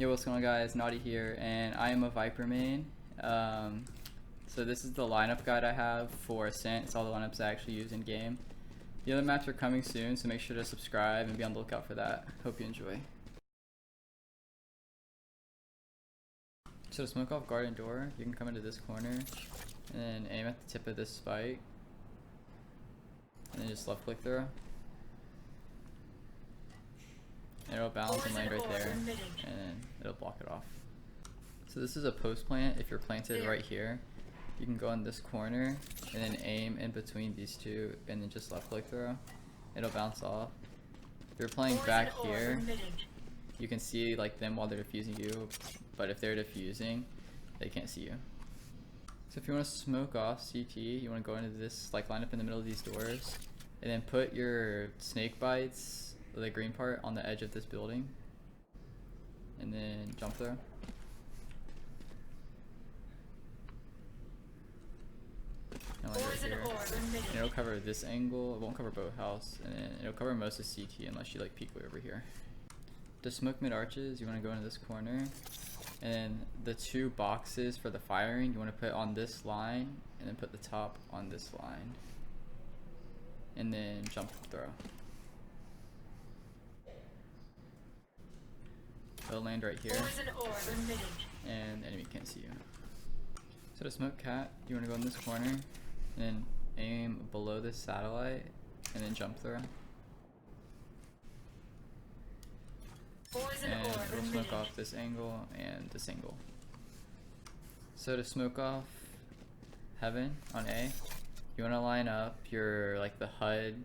Yo, what's going on guys, Naughty here, and I am a ViPER main. So this is the lineup guide I have for ASCENT. It's all the lineups I actually use in game. The other maps are coming soon, so make sure to subscribe and be on the lookout for that. Hope you enjoy. So to smoke off garden door, you can come into this corner, and then aim at the tip of this spike, and then just left click through. And it'll bounce and land right there, and then it'll block it off. So this is a post plant. If you're planted right here, you can go in this corner and then aim in between these two and then just left click throw. It'll bounce off. If you're playing back here, you can see like them while they're defusing you, but if they're defusing, they can't see you. So if you want to smoke off CT, you want to go into this like lineup in the middle of these doors, and then put your Snakebites, the green part, on the edge of this building, and then jump throw. And like right here. And it'll cover this angle. It won't cover boathouse, and then it'll cover most of CT unless you like peek way over here. To smoke mid arches, you want to go into this corner, and then the two boxes for the firing you want to put on this line, and then put the top on this line, and then jump throw. It'll land right here, and the enemy can't see you. So to smoke cat, you want to go in this corner, and then aim below this satellite, and then jump throw. And it'll smoke off this angle and this angle. So to smoke off heaven on A, you want to line up your like the HUD,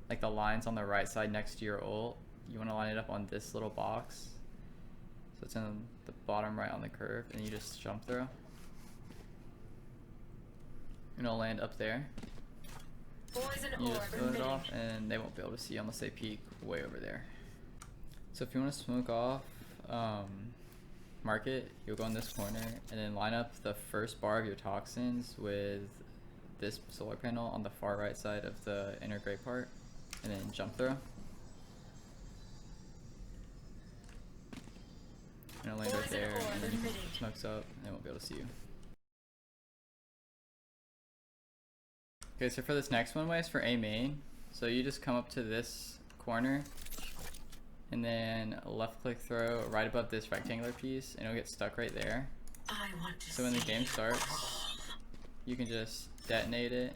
like the lines on the right side next to your ult. You want to line it up on this little box. So it's in the bottom right on the curve, and you just jump throw. And it'll land up there. You just fill it off, and they won't be able to see unless they peek way over there. So if you want to smoke off market, you'll go in this corner, and then line up the first bar of your toxins with this solar panel on the far right side of the inner gray part, and then jump throw. And it'll land right there, and then you can smokes up, and they won't be able to see you. Okay, so for this next one way is for A main. So you just come up to this corner, and then left click throw right above this rectangular piece, and it'll get stuck right there. So when the game starts, you can just detonate it,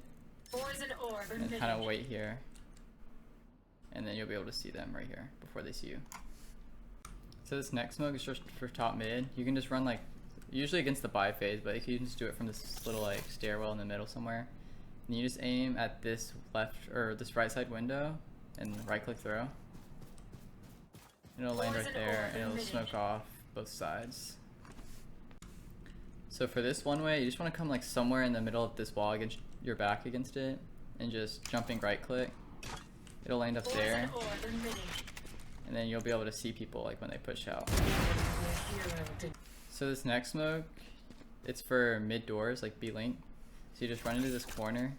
and kind of wait here, and then you'll be able to see them right here before they see you. So this next smoke is just for top mid. You can just run like, usually against the buy phase, but you can just do it from this little like stairwell in the middle somewhere. And you just aim at this left or this right side window and right click throw. And it'll land right there, and it'll smoke off both sides. So for this one way, you just want to come like somewhere in the middle of this wall against your back against it, and just jumping right click. It'll land up there. And then you'll be able to see people like when they push out. So this next smoke, it's for mid doors, like B link. So you just run into this corner,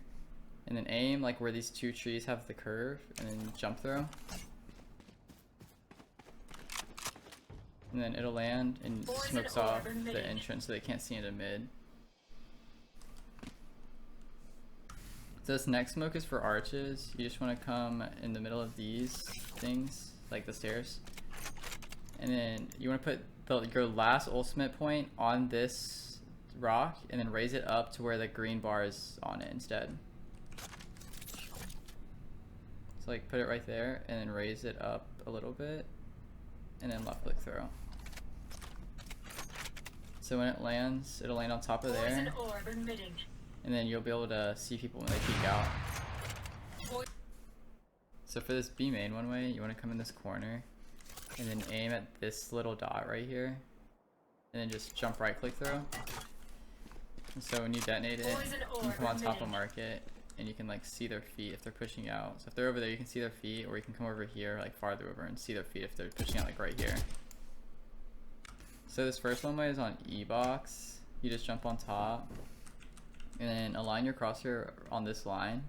and then aim like where these two trees have the curve, and then jump throw. And then it'll land and smokes off the entrance so they can't see into mid. So this next smoke is for arches. You just want to come in the middle of these things, like the stairs, and then you want to put your last ultimate point on this rock, and then raise it up to where the green bar is on it instead. So like put it right there, and then raise it up a little bit, and then left click throw. So when it lands, it'll land on top of there, and then you'll be able to see people when they peek out. So for this B main one way, you want to come in this corner, and then aim at this little dot right here, and then just jump right click throw. And so when you detonate it, you can come on top of market, and you can like see their feet if they're pushing out. So if they're over there, you can see their feet, or you can come over here like farther over and see their feet if they're pushing out like right here. So this first one way is on E box. You just jump on top, and then align your crosshair on this line,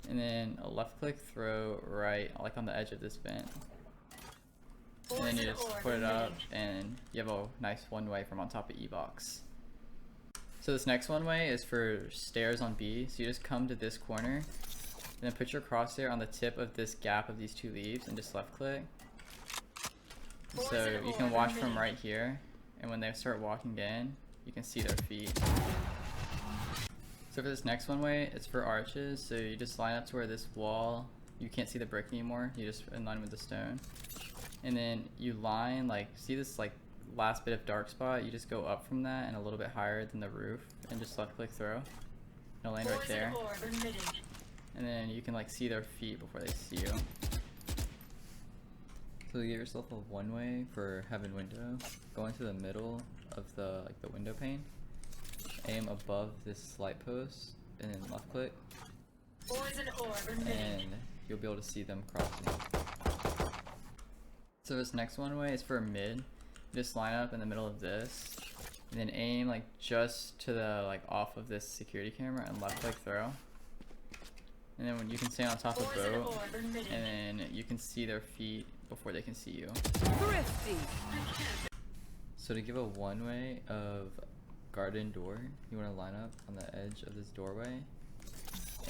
and then a left click throw right like on the edge of this vent. And then you just put it up and you have a nice one-way from on top of E-box. So this next one-way is for stairs on B. So you just come to this corner and then put your crosshair on the tip of this gap of these two leaves and just left click. So you can watch from right here, and when they start walking in, you can see their feet. So for this next one-way, it's for arches. So you just line up to where this wall, you can't see the brick anymore. You just in line with the stone. And then you line, like, see this like last bit of dark spot? You just go up from that and a little bit higher than the roof and just left click throw. It'll land right there. And then you can like see their feet before they see you. So you get yourself a one-way for heaven window. Go into the middle of the window pane. Aim above this light post and then left click. And you'll be able to see them crossing. So this next one-way is for mid. You just line up in the middle of this and then aim like just to the like off of this security camera and left click throw. And then when you can stay on top of boat and then you can see their feet before they can see you. Thrifty. So to give a one-way of garden door, you want to line up on the edge of this doorway,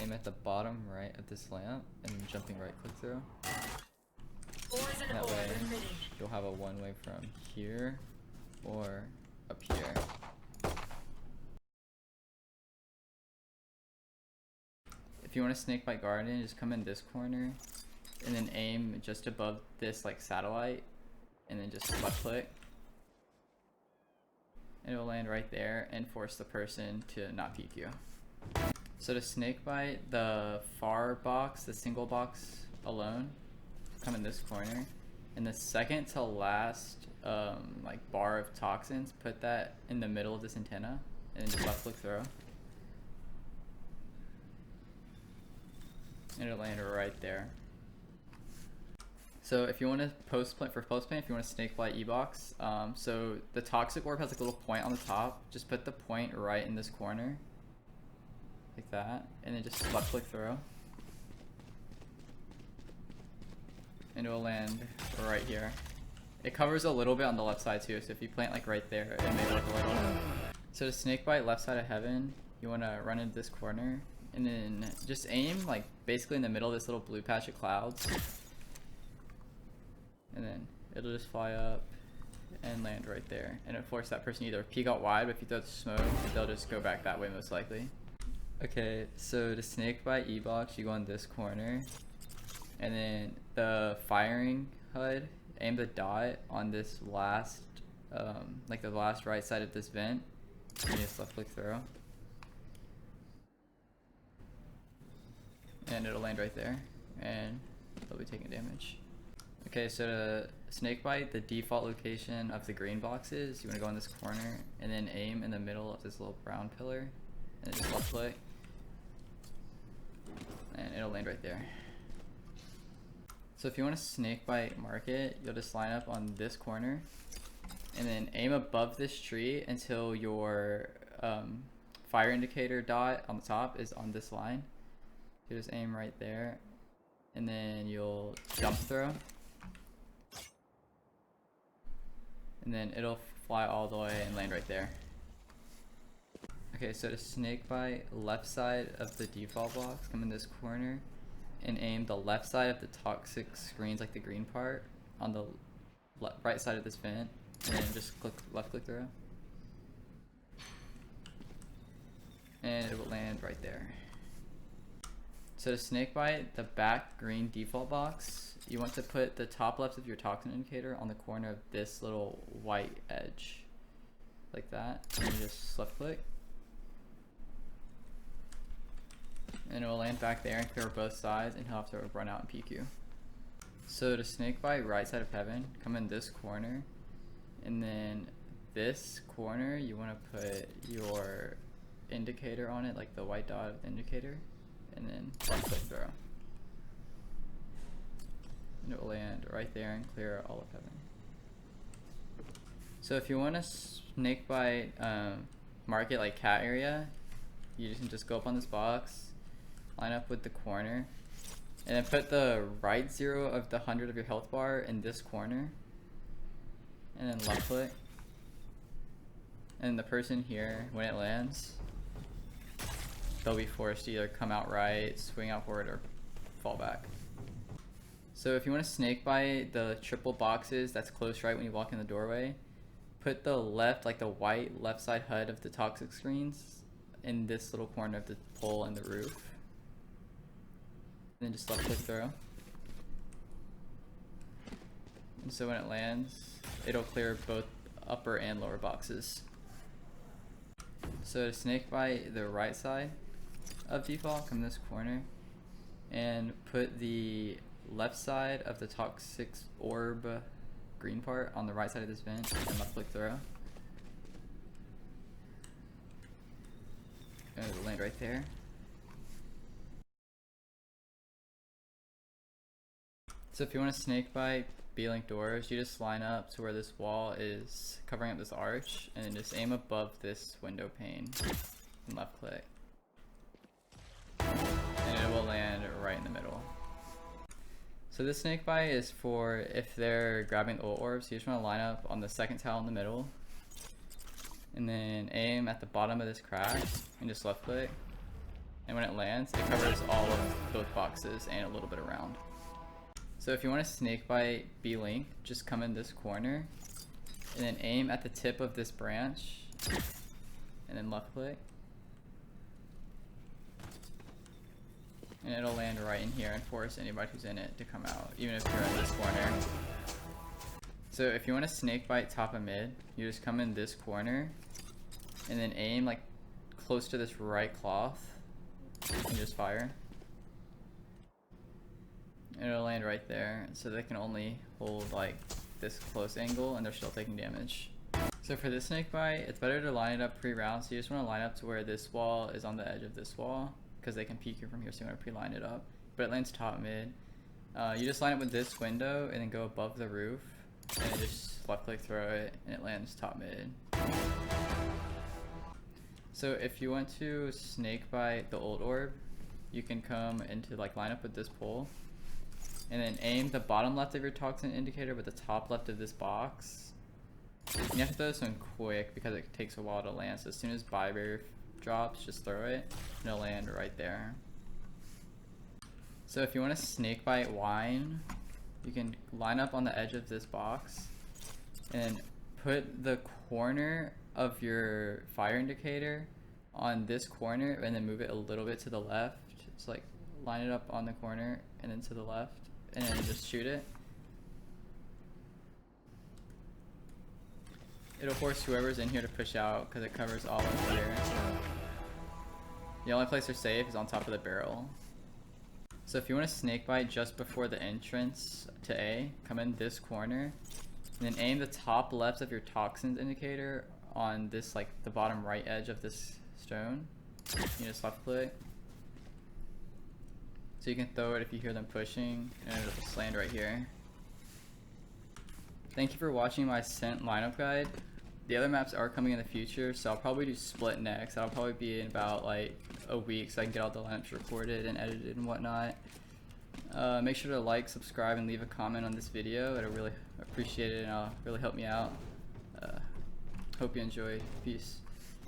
aim at the bottom right of this lamp, and then jumping right click through. That way you'll have a one-way from here or up here. If you want to snakebite garden, just come in this corner and then aim just above this like satellite and then just left click. And it will land right there and force the person to not peek you. So to snakebite the far box, the single box alone, come in this corner. And the second to last like bar of toxins, put that in the middle of this antenna and then just left click throw. And it'll land right there. So if you want to post plant, if you want to snakebite E-box, so the toxic orb has like a little point on the top. Just put the point right in this corner, like that, and then just left click throw, and it will land right here. It covers a little bit on the left side too, so if you plant like right there, it may look a little. So to snakebite left side of heaven, you want to run into this corner, and then just aim like basically in the middle of this little blue patch of clouds. And then it'll just fly up and land right there. And it'll force that person to either peek out wide, but if you throw the smoke, they'll just go back that way most likely. Okay, so to snakebite E-box, you go in this corner. And then the firing HUD, aim the dot on this last, like the last right side of this vent. And you just left click throw. And it'll land right there. And they'll be taking damage. Okay, so to snakebite, the default location of the green boxes, you want to go in this corner and then aim in the middle of this little brown pillar and then just left click and it'll land right there. So if you want to snakebite market, you'll just line up on this corner and then aim above this tree until your fire indicator dot on the top is on this line. You just aim right there and then you'll jump throw. And then it'll fly all the way and land right there. Okay, so to snakebite left side of the default box, come in this corner and aim the left side of the toxic screens, like the green part, on the right side of this vent, and then just click left click through. And it will land right there. So to snakebite the back green default box, you want to put the top left of your toxin indicator on the corner of this little white edge. Like that. And you just left click. And it will land back there and clear both sides and he'll have to run out and peek you. So to snakebite right side of heaven, come in this corner. And then this corner, you want to put your indicator on it, like the white dot of the indicator. And then left click throw. And it will land right there and clear all of heaven. So if you want to snakebite market like cat area, you can just go up on this box, line up with the corner, and then put the right 0 of the 100 of your health bar in this corner, and then left click. And the person here, when it lands, they'll be forced to either come out right, swing out forward, or fall back. So if you want to snakebite the triple boxes that's close right when you walk in the doorway, put the left, like the white left side HUD of the toxic screens in this little corner of the pole and the roof. And then just left click throw. And so when it lands, it'll clear both upper and lower boxes. So to snakebite the right side of default, come this corner and put the left side of the toxic orb green part on the right side of this vent and left click throw. And it'll land right there. So if you want to snakebite B-link doors, you just line up to where this wall is covering up this arch, and then just aim above this window pane and left click. And it will land right in the middle. So this snakebite is for if they're grabbing the ult orb, so you just want to line up on the second tile in the middle, and then aim at the bottom of this crack and just left click. And when it lands, it covers all of both boxes and a little bit around. So if you want to snakebite B-link, just come in this corner and then aim at the tip of this branch and then left click. And it'll land right in here and force anybody who's in it to come out, even if you're in this corner. So if you want to snakebite top of mid, you just come in this corner and then aim like close to this right cloth and just fire. And it'll land right there, so they can only hold like this close angle and they're still taking damage. So for this snakebite, it's better to line it up pre-round, so you just want to line up to where this wall is on the edge of this wall, because they can peek you from here, so you want to pre-line it up. But it lands top mid. You just line up with this window and then go above the roof, and then just left click throw it, and it lands top mid. So if you want to snakebite the Ult Orb, you can come into like line up with this pole, and then aim the bottom left of your toxin indicator with the top left of this box. You have to throw this one quick because it takes a while to land, so as soon as ViPER drops, just throw it and it'll land right there. So if you want to snakebite wine, you can line up on the edge of this box and put the corner of your fire indicator on this corner and then move it a little bit to the left. Just like line it up on the corner and then to the left, and then just shoot it. It'll force whoever's in here to push out because it covers all of here. The only place they're safe is on top of the barrel. So if you want to snakebite just before the entrance to A, come in this corner and then aim the top left of your toxins indicator on this, like the bottom right edge of this stone. You just left click. So you can throw it if you hear them pushing, and it'll just land right here. Thank you for watching my ASCENT lineup guide. The other maps are coming in the future, so I'll probably do Split next. That'll probably be in about like a week, so I can get all the lineups recorded and edited and whatnot. Make sure to like, subscribe, and leave a comment on this video. It'll really appreciate it, and it'll really help me out. Hope you enjoyed. Peace.